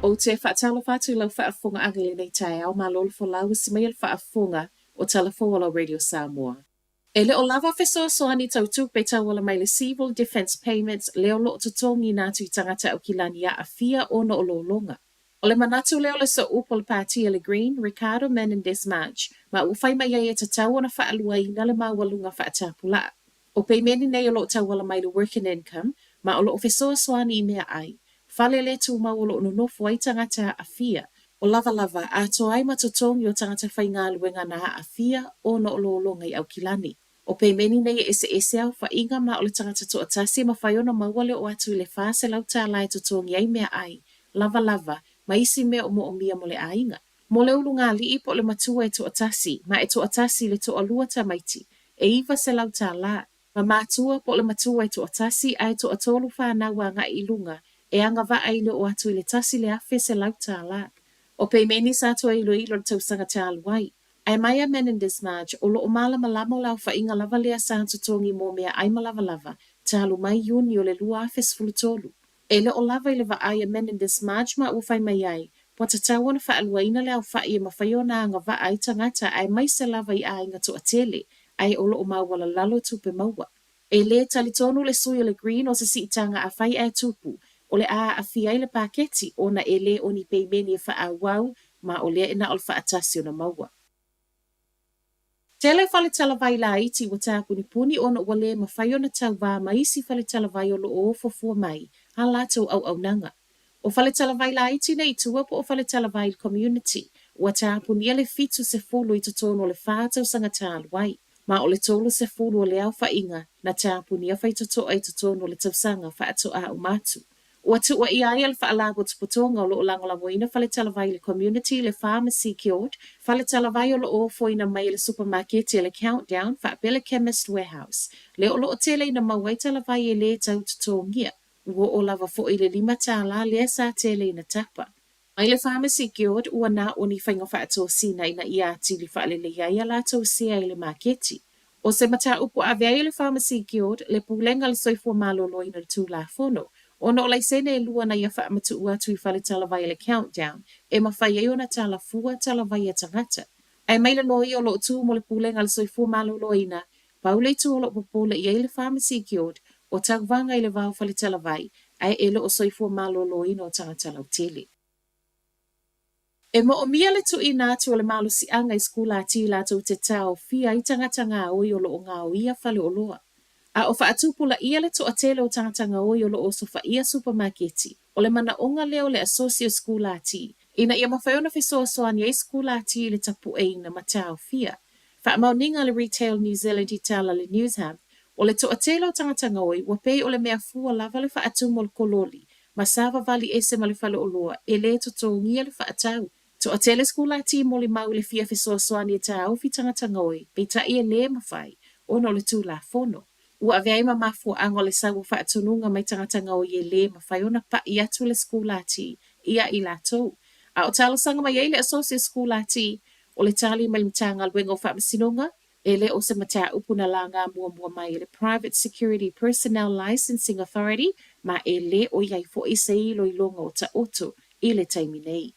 O te whaatalo whātu lau whaafunga agile nei tai au malolo fo lau si mai al whaafunga o Talafoala Radio Samoa. E leo lava fesoa soani tautuk pe tauala mai le civil defense payments leo lo tutongi nātu I tangata au kilani a fia o no ololonga. O le manatu leo le so upol pātia le Green, Ricardo Menendez March, ma uwhai mai e te tau ona whaalua I na le mawalunga whaatapula. O pe meni nei o lo tauala mai le working income, ma o lo fesoa soani I mea ai. Fale le tu maulo no nofo ai tangata a fia. O lava lava a to ai matotongi o tangata whainga luenga na a fia o no ololonga I au kilani. O pe meni nei ese au fa inga ma o le tangata to atasi ma whaiona mawale o atu I le whaase lau tā lai totongi ai mea ai. Lava lava, ma isi mea o mo o mia mo le ainga. Mo le ulu ngā li ipo le matua e to atasi, ma e to atasi le to alua ta maiti. E iwa se lau tā la, ma mātua po le matua e to atasi ai to atolu whānaua ngā ilunga. E anga va aile o atu I le tasi le afe se lau tā la. O pe meni sa to ilo ilo le tausanga tā aluai. Ai Maya Menendez March o lo o mala malamo lau fa inga lava lea sa tutongi mo mea ai malava lava tā alu mai yuni o le lua afe sfulutolu. E le o lava I le va Aya Menendez March ma ufai mai ai. Po ta tawana fa aluaina le au fa I ma faiona anga va ai tangata ai mai se lava I a inga to atele. Ai o lo o mawala lalo tupe maua. E le talitonu le sui le Green o se si itanga a fai ai tupu. O le a fia I le paketi o na ele o ni pei meni e wha wau ma o lea ina o le wha atasi o na maua. Tele whale talavai la iti wa tāpuni puni o na wale ma whai o na tau wā ma isi whale talavai o lo o fofua mai ha lātou au nanga. O whale talavai la iti nei tua po o whale talavai community wa tāpuni ele fitu se fulu I totono o le whātau sanga tāluai. Ma o le tolo se fulu o le au whainga na tāpuni a whai toto ai totono o le tausanga whaato a umatu. Ua tua I ai al whaalago tuputonga o lo o langolamoina whale talavai le community le pharmacy kiord, whale talavai o lo o foina mai le supermarket le countdown, whaapele chemist warehouse. Le o lo o tele ina mawai talavai le tau tutongia. Ua o lava fo I le 5 tāla le sa tele ina tapa. Mai le pharmacy kiord ua na o ni whainga whaato sina ina ia tili whaale le iaia la tau sea I le marketi. O se mata upo avea le pharmacy kiord le pulenga le soifua malolo ina le tūla fono. Ono lai sene lua na ia wha matu ua tui whale talavai le countdown, e mawhai e ona tala fua talavai tangata. Ai maila loi o lo tu mo le pulenga le soifua malolo ina, paule tu o lo popole I le pharmacy kiord, o tagvanga I le vau whale talavai, ai ele o soifua malolo ina o tangata lau tele. E mo o mia le tu ina tu o le malo si anga I skula ati la tau te tau fia I tangata ngā oi o lo o ngā o ia whale o loa. A o whaatupula ia le to atele o tangatanga oi o lo o so ia supermarketi. O le mana onga leo le asocio skula ati. Ina ia mawhaiona fesoa soani e skula ati le tapu e ina matao fia. Wha mauninga le Retail New Zealand I tala le Newsham. O le to atele o tangatanga oi, wapei o le mea fua lava le whaatumo le kololi. Ma sava vali ese ma le whale o loa, e le to tongia le whaatau. To atele skula ati mo le mau le fia fesoa soani e ta aufi tangatanga oi, pe ta ia le mawhai, ono le tūla fono. Ua avea ima mafua ango le sau whaatununga mai tangatanga o ie le ma whaiona pa I atu le skula ati ia I latou. A o talo sanga mai eile asosia skula ati o le tali mai mtanga luenga o whaamasinonga e le o se mataa upuna la ngā mua mai le Private Security Personnel Licensing Authority ma e le o iai fo I se ilo I longa o ta oto I le taimi nei.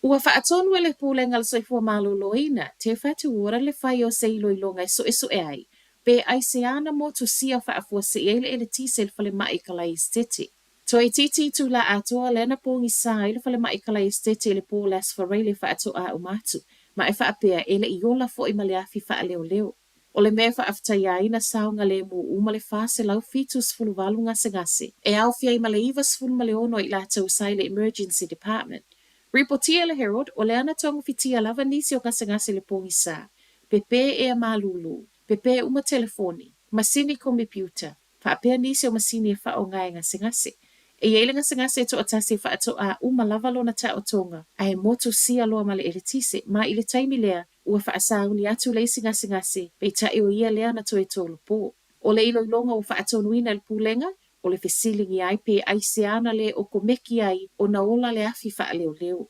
Ua whaatonu e le pūlenga le soifua maloloina te whatu ora le whai o se ilo I longa e so e ai. Pe ai se ana mo tu sia whaafua se ele tisel fale mai kalai estete. To e titi tu la atoa lena pongi sa ele fale mai kalai estete le po las farele whaato a umatu. Ma e whaapea ele I ola fo I maleafi wha leo. O le mea whaaftaia ina saunga le mu umale fase lau fitus fulu walu ngase. E au fia I male iwa sfulu male ono I la tau sai le Emergency Department. Ripotia le Herald o le ana tongu fitia lava nisi o ngase le pongi sa. Pepe e a malulu. Pepe uma telefoni, masini komputa, whaapea nisi o masini e wha o ngai ngase. E yeile ngase to atase wha ato a uma lavalo na ta o tonga, a e moto si aloa male eletise, ma ile taimi lea, ua wha asauni atu leisi ngase, pe ta e o ia lea na to e tolo po. O le ilo ilonga o wha ato nuina le pulenga, o le fesilingi ai pe aiseana le o komeki ai o na ola le afi wha leo.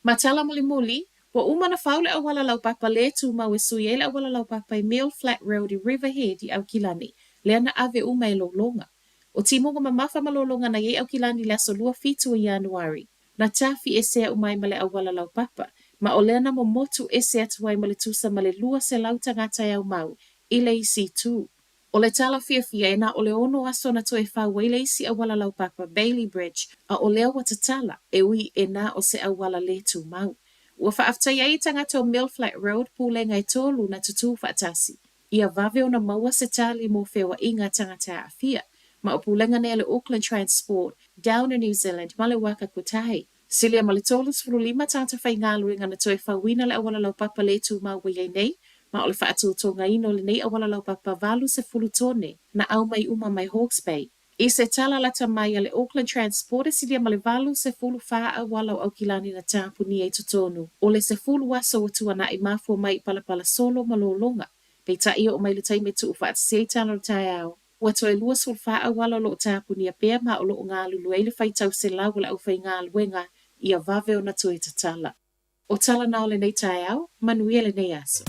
Matala muli, wa umana faule awala lau papa le tu mau e sui ele awala lau papa I Mill Flat Road I Riverhead I Aukilani, le ana ave uma e longa. O timonga mamafa malolonga na ye au kilani le aso lua fitu o Januari. Na tafi ese umai male awala lau papa. Ma o lena mo motu ese atuai male tusa male lua se lau tangata au mau. Ile isi tu. O le tala fia e na o le ono aso na toe whau ile isi awala lau papa Bailey Bridge. A o leo watatala e ui e na o se awala le tu mau. Ua whaaftai ai tangata o Millflat Road pule ngai tolu na tutu whaatasi. Ia vave o na maua se tali mo fewa inga tangata a fia. Ma o pulenga nei le Auckland Transport, down in New Zealand, ma le waka kutahi. Silia ma le tolus furulima tangata whai ngalu inga na toe whawina le awala lau papa le tu mau wai nei. Ma o le whaatu tonga ino le nei awala lau papa valu se fulutone na au mai uma mai Hawke's Bay. I se tala lata mai le Auckland Transport silia ma le valu se fulu faa awala au kilani na tāpu ni e tutonu. O le se fulu waso o tuana i mafua mai palapala solo malolonga. Pei ta ia o mai le taime tu ufaat se tala tai au. Ua toe lua sulfa awala lo tāpu ni a pea ma o lo ngā lulu e le whaitau se lau la au whai ngā luenga i a vave o na tue tatala. O tala na o le nei tai au, manuia le nei aso.